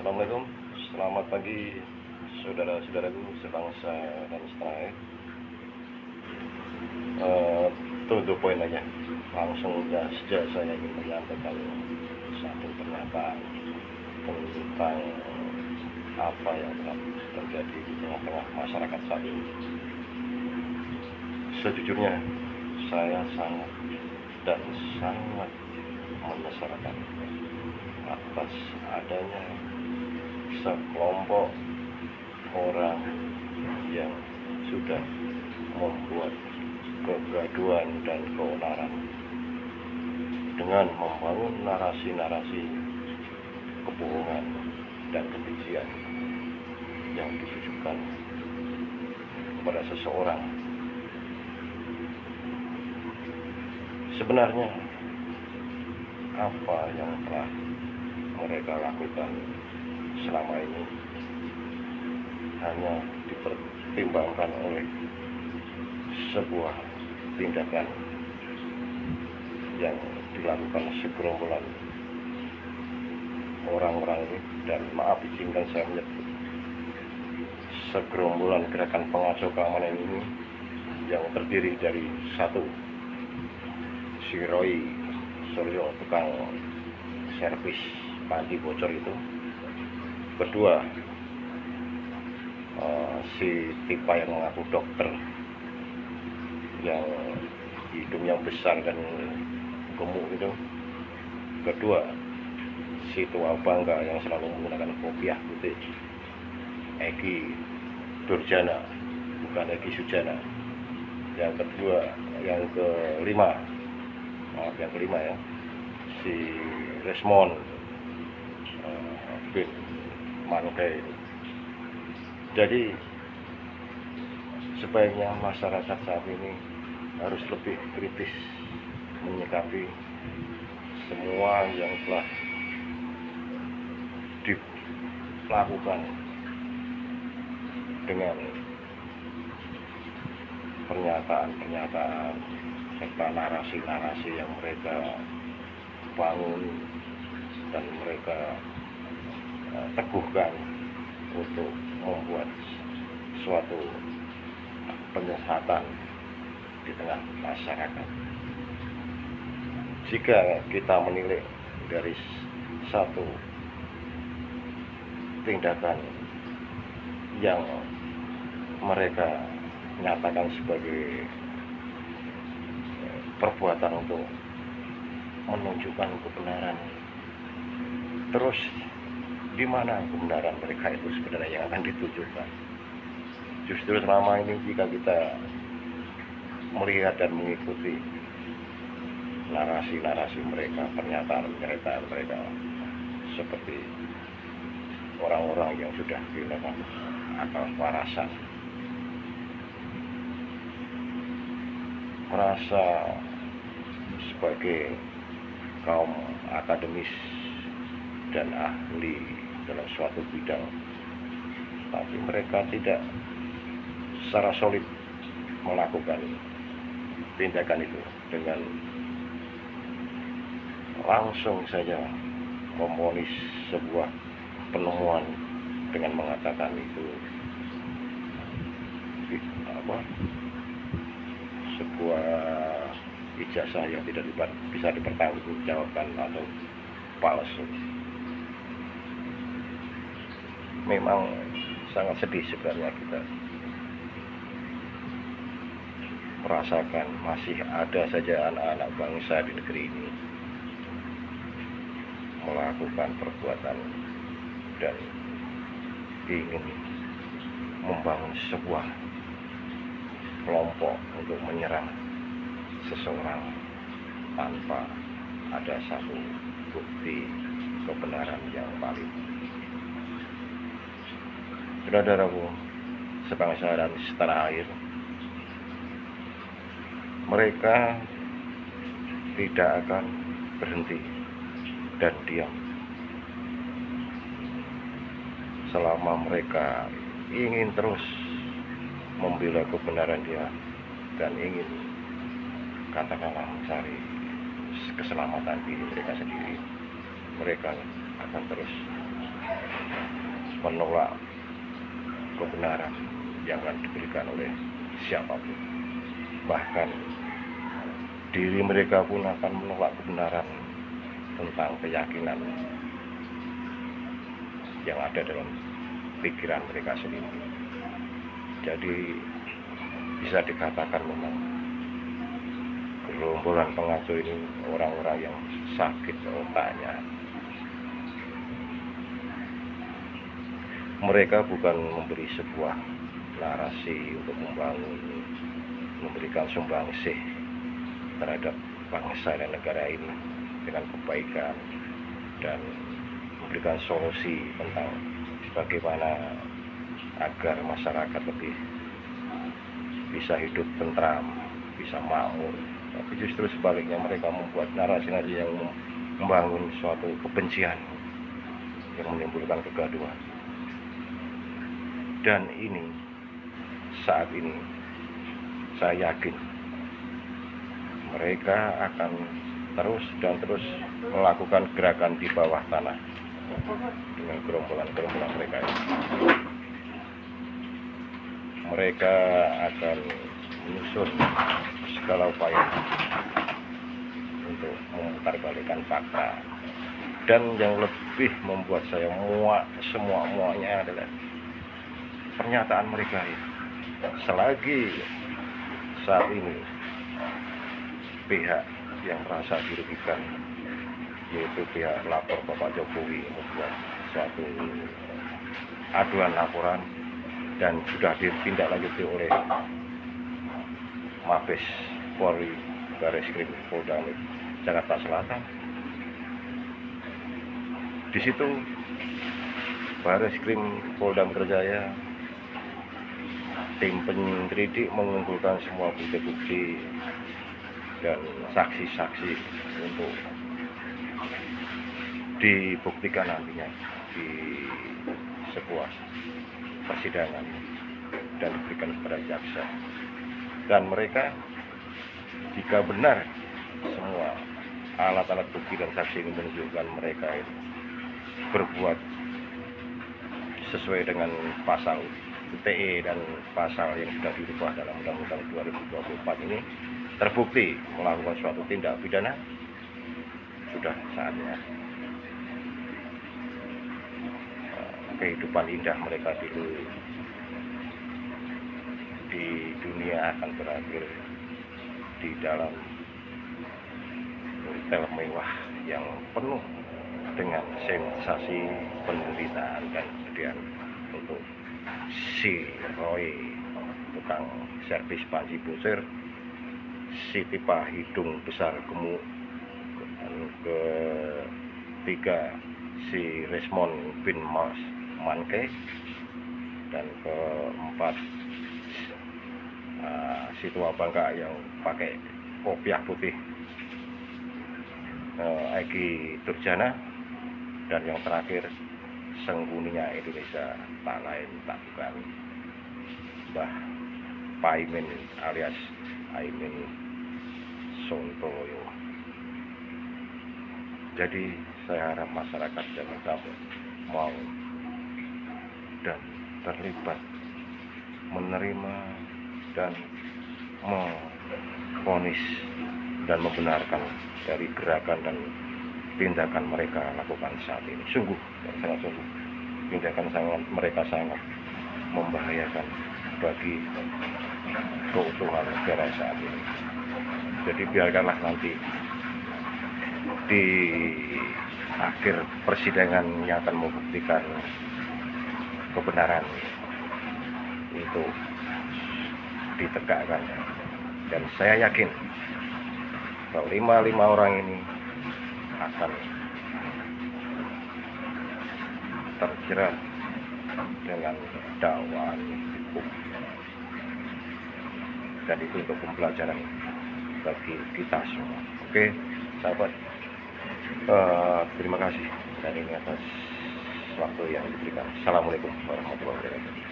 Assalamualaikum, selamat pagi saudara-saudaraku sebangsa dan setanah air. To the point aja, langsung saja saya ingin menyampaikan satu pernyataan tentang apa yang telah terjadi di tengah-tengah masyarakat saat ini. Sejujurnya, saya sangat menyesalkan atas adanya sekelompok orang yang sudah membuat kegaduhan dan keonaran dengan membangun narasi-narasi kebohongan dan kebencian yang ditujukan kepada seseorang. Sebenarnya apa yang telah mereka lakukan selama ini hanya dipertimbangkan oleh sebuah tindakan yang dilakukan segerombolan orang-orang ini, dan maaf izinkan saya menyebut segerombolan gerakan pengacau keamanan ini, yang terdiri dari satu, si Roy Suryo, tukang servis panti bocor itu; kedua, si Tipa yang mengaku dokter, yang hidungnya besar dan gemuk itu; kedua, si tua bangga yang selalu menggunakan kopiah putih, Egy Durjana, bukan Egy Sujana; yang kelima ya, si Resmond bin Mangke. Jadi sebaiknya masyarakat saat ini harus lebih kritis menyikapi semua yang telah dilakukan dengan pernyataan-pernyataan serta narasi-narasi yang mereka bangun dan mereka teguhkan untuk membuat suatu penyesatan di tengah masyarakat. Jika kita menilai dari satu tindakan yang mereka nyatakan sebagai perbuatan untuk menunjukkan kebenaran, terus di mana kebenaran mereka itu sebenarnya yang akan ditunjukkan? Justru selama ini jika kita melihat dan mengikuti narasi-narasi mereka, pernyataan mereka seperti orang-orang yang sudah kehilangan akal warasan, merasa sebagai kaum akademis dan ahli dalam suatu bidang, tapi mereka tidak secara solid melakukan tindakan itu dengan langsung saja memvonis sebuah penemuan dengan mengatakan itu sebuah ijazah yang tidak bisa dipertanggungjawabkan atau palsu. Memang sangat sedih sebenarnya kita merasakan masih ada saja anak-anak bangsa di negeri ini melakukan perbuatan dan ingin membangun sebuah kelompok untuk menyerang seseorang tanpa ada satu bukti kebenaran yang valid. Saudara-saudaraku sebangsa dan setanah air, mereka tidak akan berhenti dan diam selama mereka ingin terus membela kebenaran dia dan ingin katakanlah mencari keselamatan diri mereka sendiri. Mereka akan terus menolak kebenaran yang akan diberikan oleh siapapun. Bahkan diri mereka pun akan menolak kebenaran tentang keyakinan yang ada dalam pikiran mereka sendiri. Jadi bisa dikatakan memang gerombolan pengasuh ini orang-orang yang sakit otaknya. Mereka bukan memberi sebuah narasi untuk memberikan sumbangsih terhadap bangsa dan negara ini dengan kebaikan dan memberikan solusi tentang bagaimana agar masyarakat lebih bisa hidup tentram, bisa makmur. Tapi justru sebaliknya, mereka membuat narasi-narasi yang membangun suatu kebencian yang menimbulkan kegaduhan. Dan ini, saat ini, saya yakin mereka akan terus dan terus melakukan gerakan di bawah tanah dengan gerombolan-gerombolan mereka ini. Mereka akan menyusun segala upaya untuk memutarbalikkan fakta. Dan yang lebih membuat saya muak semuanya adalah pernyataan mereka itu. Selagi saat ini pihak yang merasa dirugikan, yaitu pihak lapor Bapak Jokowi, membuat suatu aduan laporan dan sudah ditindaklanjuti oleh Mabes Polri Bareskrim Polda Jakarta Selatan. Di situ Bareskrim Polda Metro Jaya, tim penyelidik mengumpulkan semua bukti-bukti dan saksi-saksi untuk dibuktikan nantinya di sebuah persidangan dan diberikan kepada jaksa. Dan mereka, jika benar semua alat-alat bukti dan saksi ini menunjukkan mereka itu berbuat sesuai dengan pasal ITE dan pasal yang sudah dirubah dalam Undang-Undang 2024 ini, terbukti melakukan suatu tindak pidana, sudah saatnya kehidupan indah mereka dulu di dunia akan berakhir di dalam hotel mewah yang penuh dengan sensasi penderitaan dan kesedihan untuk si Roy, tukang servis panci bocor, si Tipa hidung besar gemuk, dan ketiga si Resmond bin Mas Manke, dan keempat si tua bangka yang pakai kopiah putih, Egy Durjana, dan yang terakhir sengguninya Indonesia, tak lain tak bukan Mbah Paimin alias Aimin Sontoyo. Jadi saya harap masyarakat jangan sampai mau dan terlibat menerima dan memvonis dan membenarkan dari gerakan dan tindakan mereka lakukan saat ini. Sungguh, sangat sungguh, tindakan mereka sangat membahayakan bagi keutuhan negara saat ini. Jadi biarkanlah nanti di akhir persidangan yang akan membuktikan kebenaran itu ditegakkan. Dan saya yakin bahwa lima orang ini akan terjerat dengan dakwaan hukum, dan itu untuk pembelajaran bagi kita semua. Oke, sahabat, terima kasih dan ini atas waktu yang diberikan. Assalamualaikum warahmatullahi wabarakatuh.